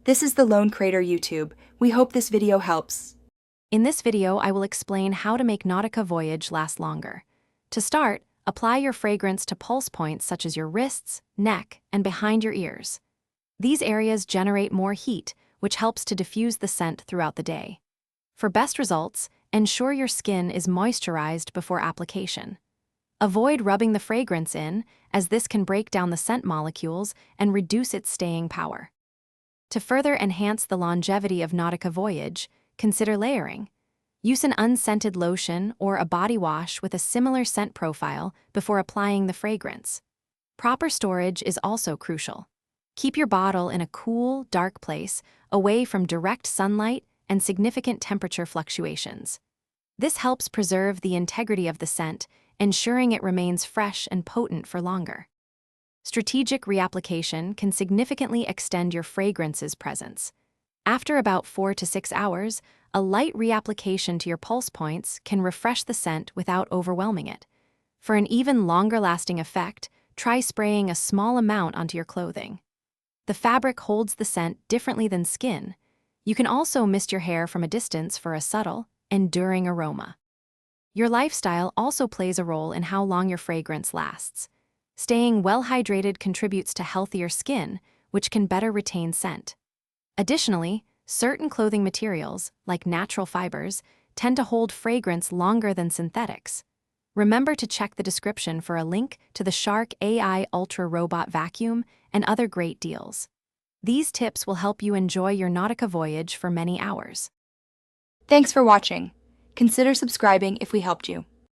This is the Lone Crater YouTube. We hope this video helps. In this video, I will explain how to make Nautica Voyage last longer. To start, apply your fragrance to pulse points such as your wrists, neck, and behind your ears. These areas generate more heat, which helps to diffuse the scent throughout the day. For best results, ensure your skin is moisturized before application. Avoid rubbing the fragrance in, as this can break down the scent molecules and reduce its staying power. To further enhance the longevity of Nautica Voyage, consider layering. Use an unscented lotion or a body wash with a similar scent profile before applying the fragrance. Proper storage is also crucial. Keep your bottle in a cool, dark place, away from direct sunlight and significant temperature fluctuations. This helps preserve the integrity of the scent, ensuring it remains fresh and potent for longer. Strategic reapplication can significantly extend your fragrance's presence. After about 4 to 6 hours, a light reapplication to your pulse points can refresh the scent without overwhelming it. For an even longer-lasting effect, try spraying a small amount onto your clothing. The fabric holds the scent differently than skin. You can also mist your hair from a distance for a subtle, enduring aroma. Your lifestyle also plays a role in how long your fragrance lasts. Staying well-hydrated contributes to healthier skin, which can better retain scent. Additionally, certain clothing materials, like natural fibers, tend to hold fragrance longer than synthetics. Remember to check the description for a link to the Shark AI Ultra Robot Vacuum and other great deals. These tips will help you enjoy your Nautica Voyage for many hours. Thanks for watching. Consider subscribing if we helped you.